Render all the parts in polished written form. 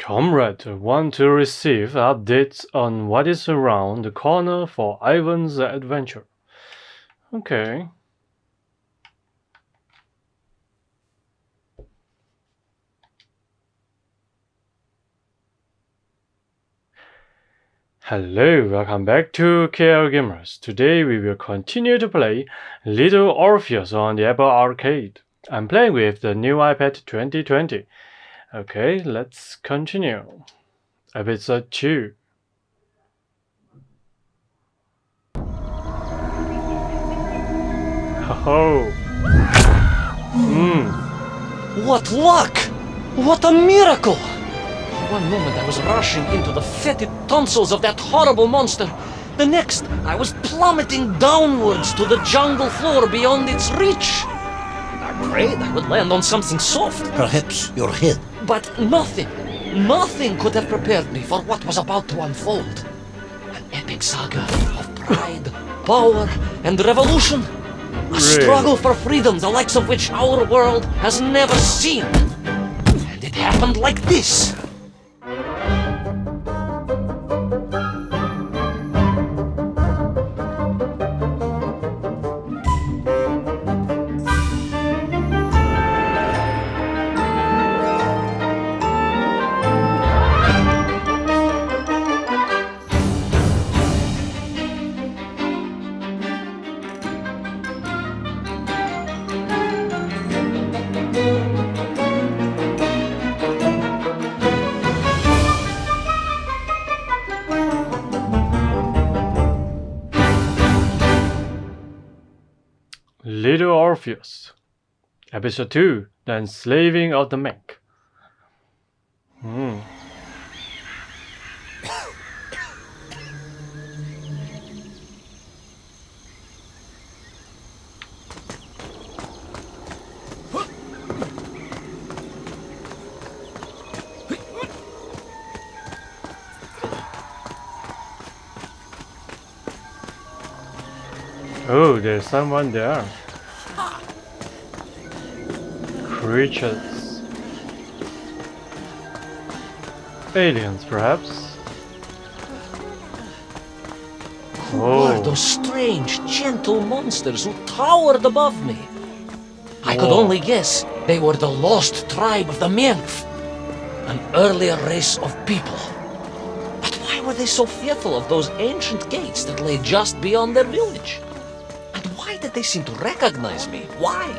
Comrade, want to receive updates on what is around the corner for Ivan's adventure. Okay. Hello, welcome back to KL Gamers. Today we will continue to play Little Orpheus on the Apple Arcade. I'm playing with the new iPad 2020. Okay, let's continue. Episode 2. Ho. What luck! What a miracle! One moment I was rushing into the fetid tonsils of that horrible monster. The next, I was plummeting downwards to the jungle floor beyond its reach. I prayed I would land on something soft. Perhaps your head. But nothing could have prepared me for what was about to unfold. An epic saga of pride, power, and revolution. A struggle for freedom the likes of which our world has never seen. And it happened like this. Little Orpheus. Episode 2, The Enslaving of the Mech. Oh, there's someone there. Creatures. Aliens, perhaps? Who were those strange, gentle monsters who towered above me? I could only guess they were the lost tribe of the Menf, an earlier race of people. But why were they so fearful of those ancient gates that lay just beyond their village? And why did they seem to recognize me? Why?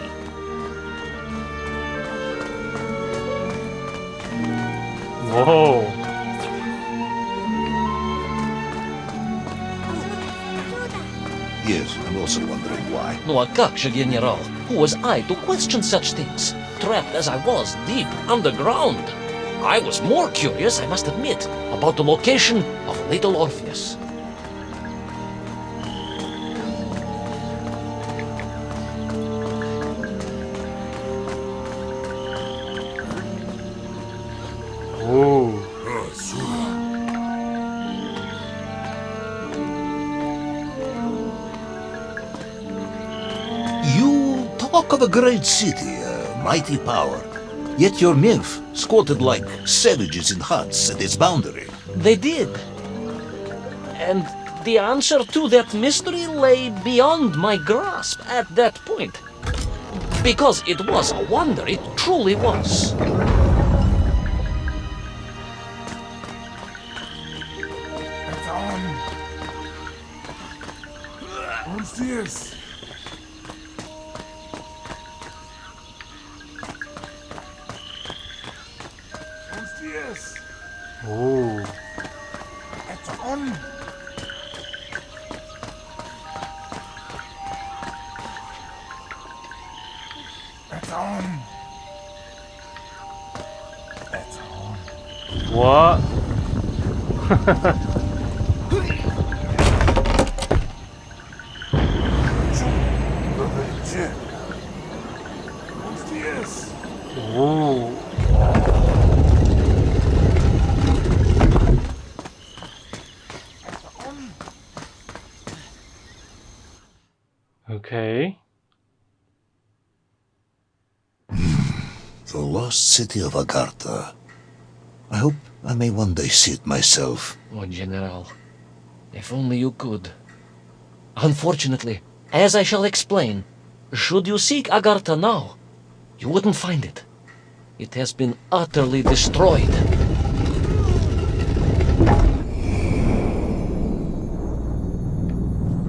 Whoa. Yes, I'm also wondering why. No, a как же, General? Who was I to question such things? Trapped as I was deep underground. I was more curious, I must admit, about the location of Little Orpheus. Ooh. You talk of a great city, a mighty power. Yet your MILF squatted like savages in huts at its boundary. They did. And the answer to that mystery lay beyond my grasp at that point. Because it was a wonder, it truly was. Orpheus! Orpheus! Ooh. It's on! It's on! It's on! What? Orpheus! Ooh. Okay. The lost city of Agartha. I hope I may one day see it myself. Oh, General, if only you could. Unfortunately, as I shall explain, should you seek Agartha now, you wouldn't find it. It has been utterly destroyed.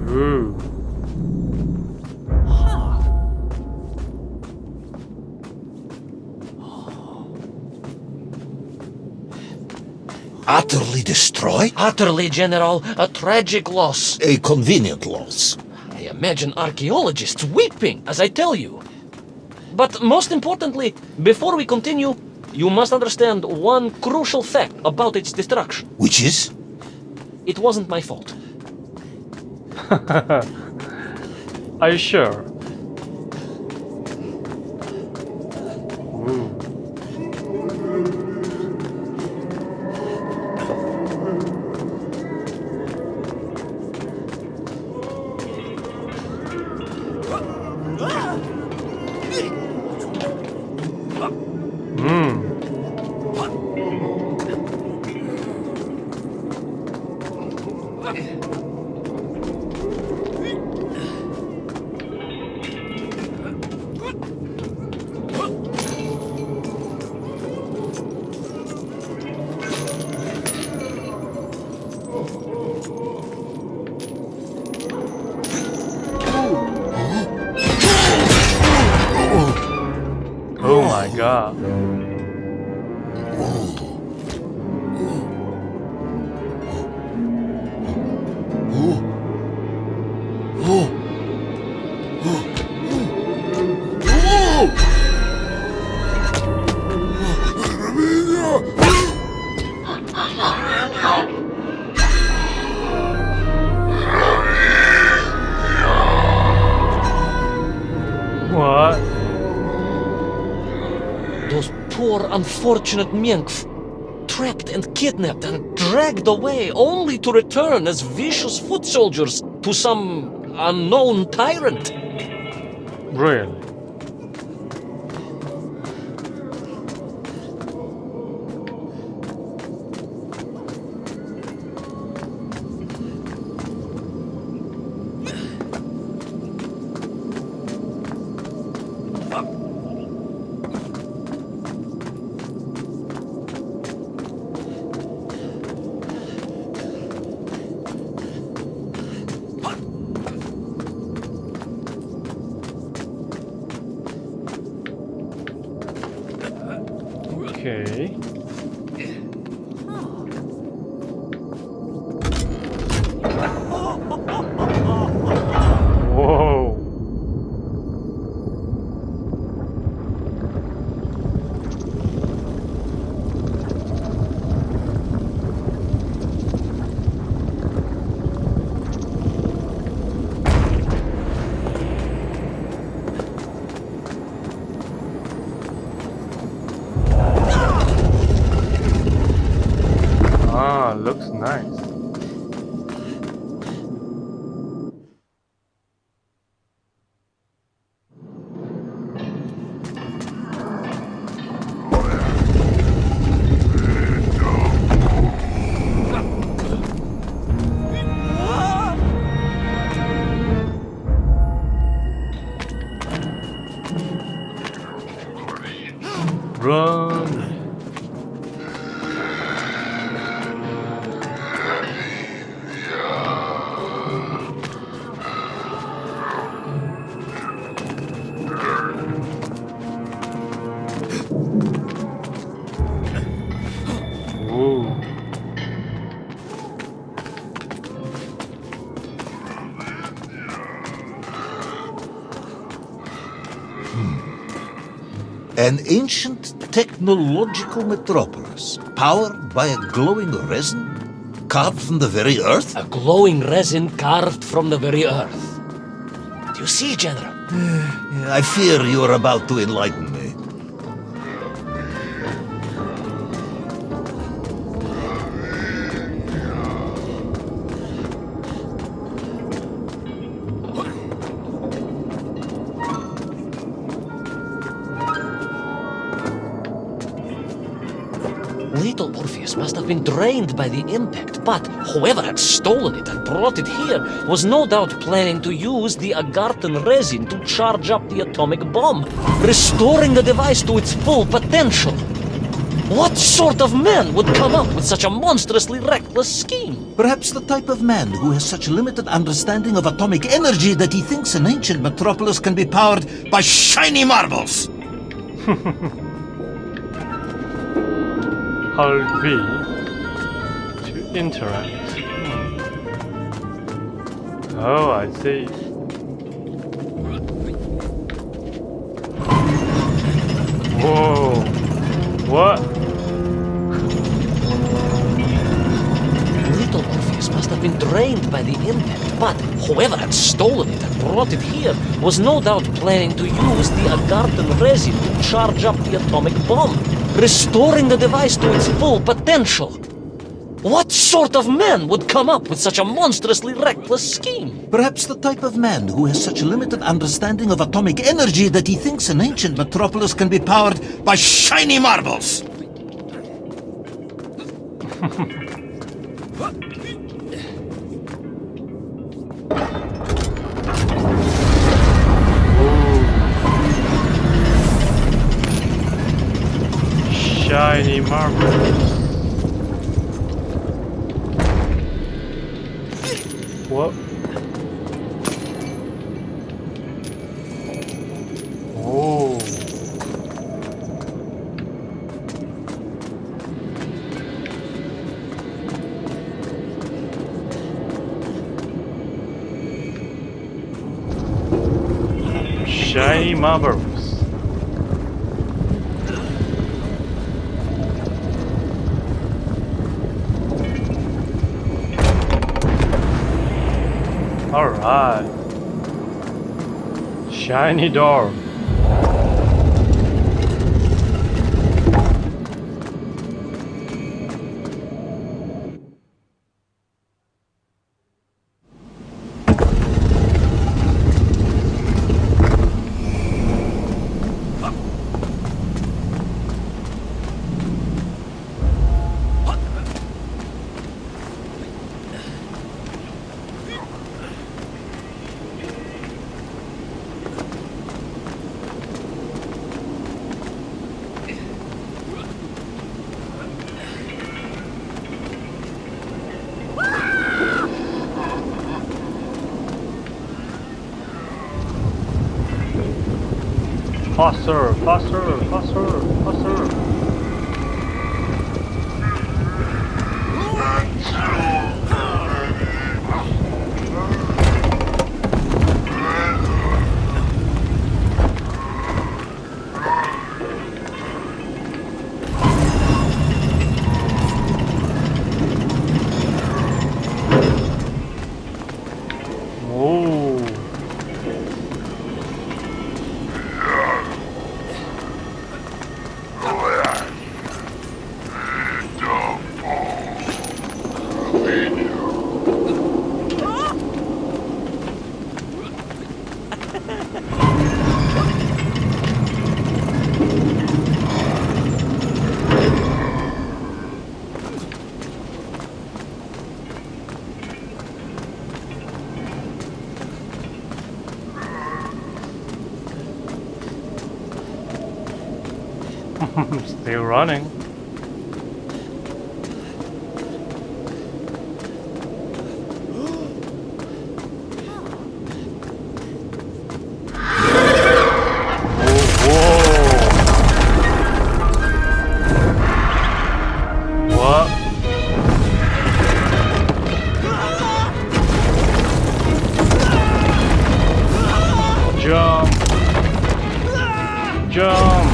Ooh. Utterly destroyed? Utterly, General, a tragic loss. A convenient loss. I imagine archaeologists weeping as I tell you. But most importantly, before we continue, you must understand one crucial fact about its destruction. Which is? It wasn't my fault. Are you sure? Ooh. Oh my god. What? Those poor unfortunate Menkf, trapped and kidnapped and dragged away only to return as vicious foot soldiers to some unknown tyrant. Really? Okay. Whoa. Ah, looks nice. Run. Ooh. An ancient technological metropolis, powered by a glowing resin carved from the very earth? A glowing resin carved from the very earth. Do you see, General? I fear you are about to enlighten me. little Orpheus must have been drained by the impact, but whoever had stolen it and brought it here was no doubt planning to use the agarthan resin to charge up the atomic bomb, restoring the device to its full potential. What sort of man would come up with such a monstrously reckless scheme? Perhaps the type of man who has such limited understanding of atomic energy that he thinks an ancient metropolis can be powered by shiny marbles. Hold V to interact. Oh, I see. Whoa. What? Little Orpheus must have been drained by the impact, but whoever had stolen it and brought it here was no doubt planning to use the agarthan resin to charge up the atomic bomb, restoring the device to its full potential. What sort of man would come up with such a monstrously reckless scheme? Perhaps the type of man who has such limited understanding of atomic energy that he thinks an ancient metropolis can be powered by shiny marbles. Shiny marbles. What? Oh. Shiny marbles. Alright. Shiny door. Faster, faster, faster, faster. Still running. What? Jump! Jump!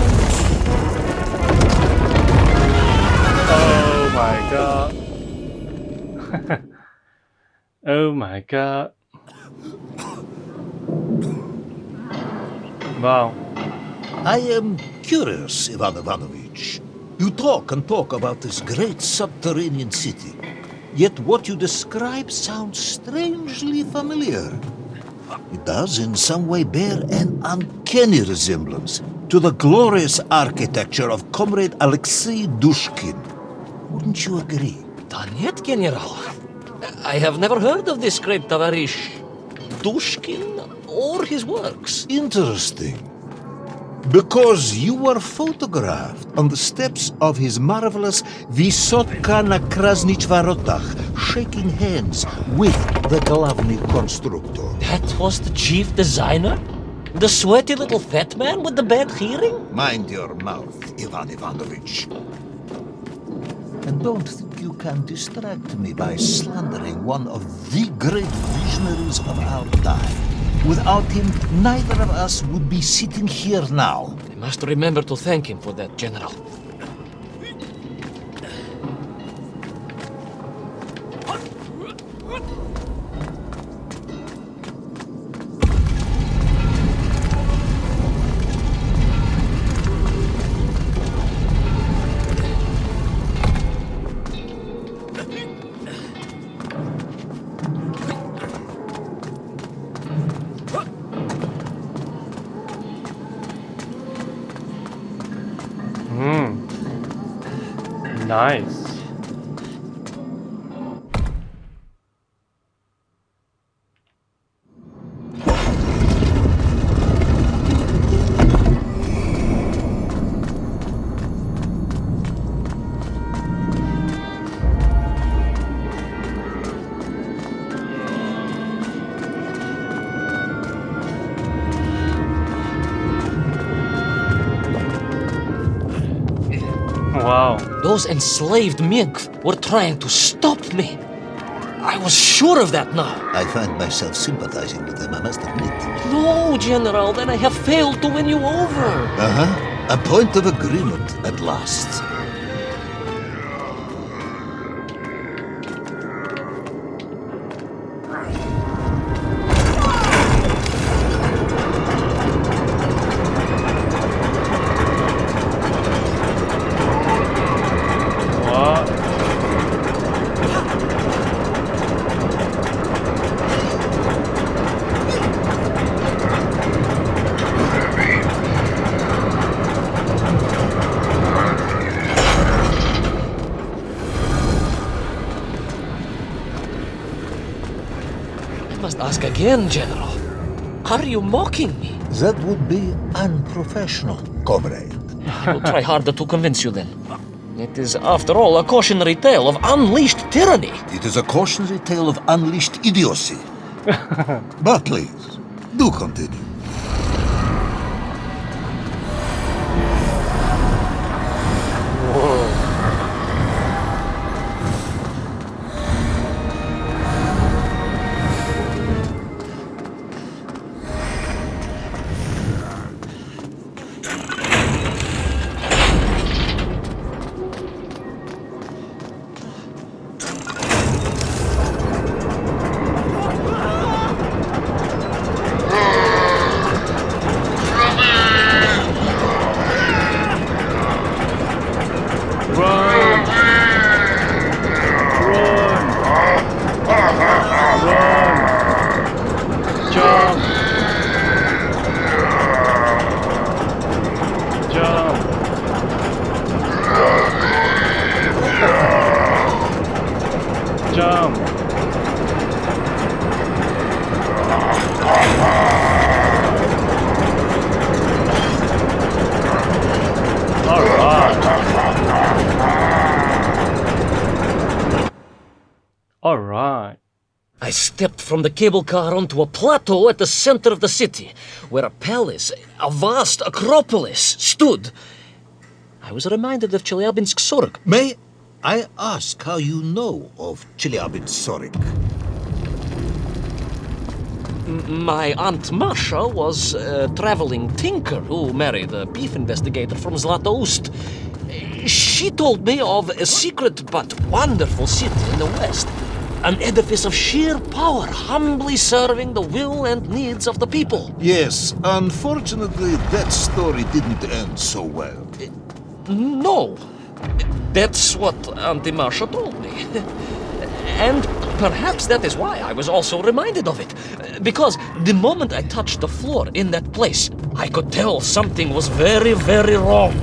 Oh my god. Oh my god. Wow. I am curious, Ivan Ivanovich. You talk and talk about this great subterranean city, yet what you describe sounds strangely familiar. It does in some way bear an uncanny resemblance to the glorious architecture of Comrade Alexei Dushkin. Wouldn't you agree? Donyet, General. I have never heard of this great Tavarish Dushkin or his works. Interesting. Because you were photographed on the steps of his marvelous Vysotka na Krasnich Varotach, shaking hands with the Glavny constructor. That was the chief designer? The sweaty little fat man with the bad hearing? Mind your mouth, Ivan Ivanovich. And don't think you can distract me by slandering one of the great visionaries of our time. Without him, neither of us would be sitting here now. I must remember to thank him for that, General. Nice. Wow. Those enslaved Mink were trying to stop me. I was sure of that now. I find myself sympathizing with them, I must admit. No, General, then I have failed to win you over. A point of agreement at last. I must ask again, General. Are you mocking me? That would be unprofessional, comrade. I will try harder to convince you then. It is, after all, a cautionary tale of unleashed tyranny. It is a cautionary tale of unleashed idiocy. But please, do continue. Jump! Alright. I stepped from the cable car onto a plateau at the center of the city, where a palace, a vast acropolis, stood. I was reminded of Chelyabinsk Sorok. May I ask how you know of Chelyabinsk Sorok? My Aunt Masha was a traveling tinker who married a beef investigator from Zlatoust. She told me of a secret but wonderful city in the west. An edifice of sheer power, humbly serving the will and needs of the people. Yes, unfortunately, that story didn't end so well. No. That's what Auntie Marcia told me. And perhaps that is why I was also reminded of it. Because the moment I touched the floor in that place, I could tell something was very, very wrong.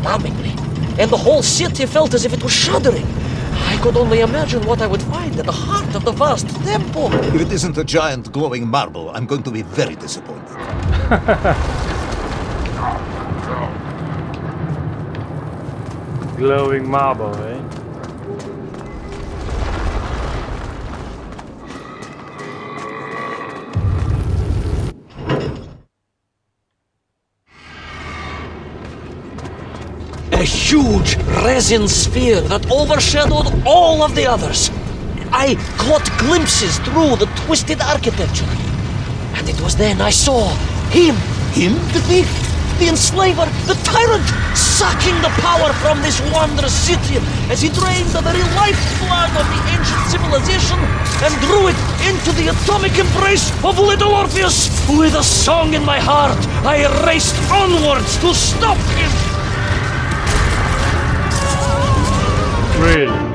alarmingly, and the whole city felt as if it was shuddering. I could only imagine what I would find at the heart of the vast temple. If it isn't a giant glowing marble, I'm going to be very disappointed. Glowing marble, eh? A huge resin sphere that overshadowed all of the others. I caught glimpses through the twisted architecture. And it was then I saw him. Him? The thief? The enslaver, the tyrant, sucking the power from this wondrous city as he drained the very lifeblood of the ancient civilization and drew it into the atomic embrace of little Orpheus. With a song in my heart, I raced onwards to stop him. Really?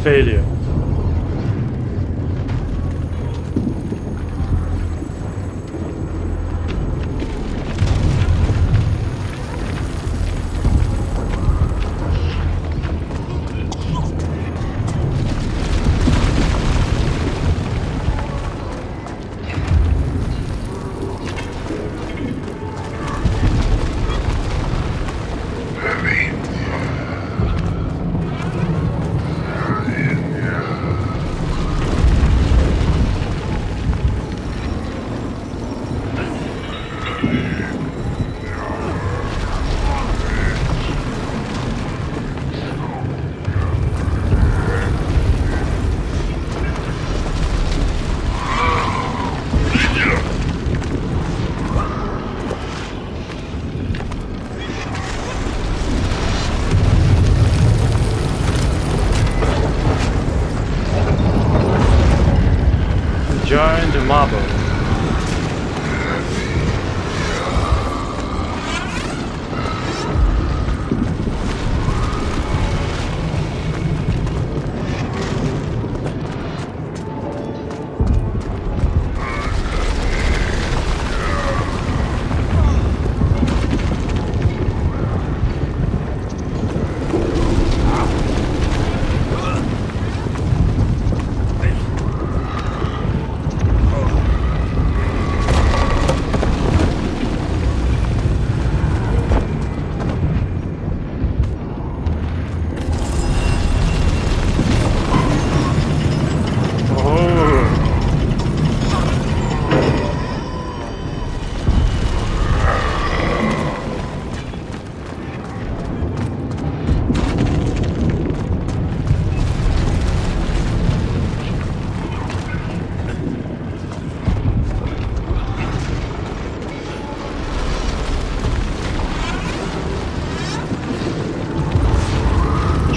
Failure. Giant marble.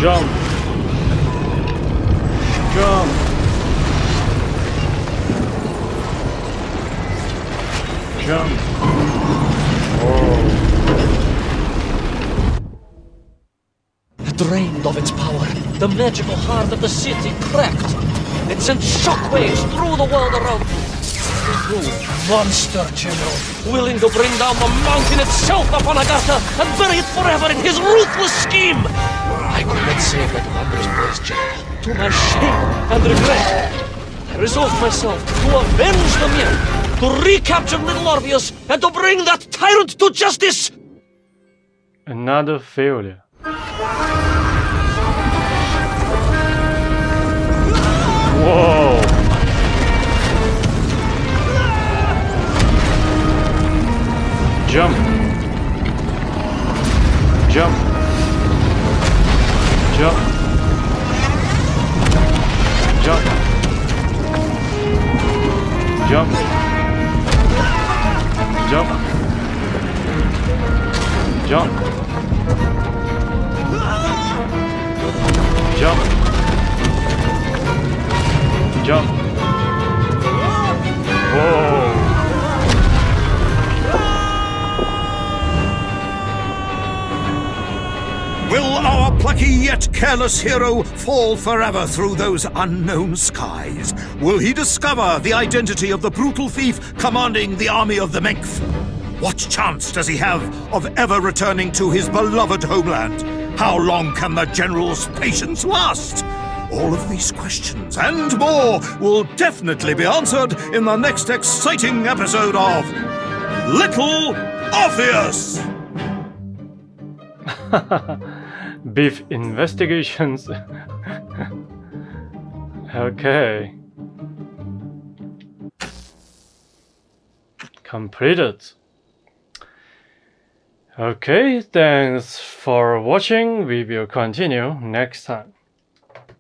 Jump! Jump! Jump! Oh. Drained of its power, the magical heart of the city cracked. It sent shockwaves through the world around me. You monster, General, willing to bring down the mountain itself upon Agatha and bury it forever in his ruthless scheme! I could not save that wondrous place, General, to my shame and regret. I resolved myself to avenge the myth, to recapture little Orpheus, and to bring that tyrant to justice! Another failure. Whoa! Jump! Jump! Jump! Jump! Jump! Jump! Jump! Jump! Jump! Whoa! Will our plucky yet careless hero fall forever through those unknown skies? Will he discover the identity of the brutal thief commanding the army of the Menkh? What chance does he have of ever returning to his beloved homeland? How long can the general's patience last? All of these questions and more will definitely be answered in the next exciting episode of Little Orpheus! Beef investigations. Okay. Completed. Okay, thanks for watching. We will continue next time.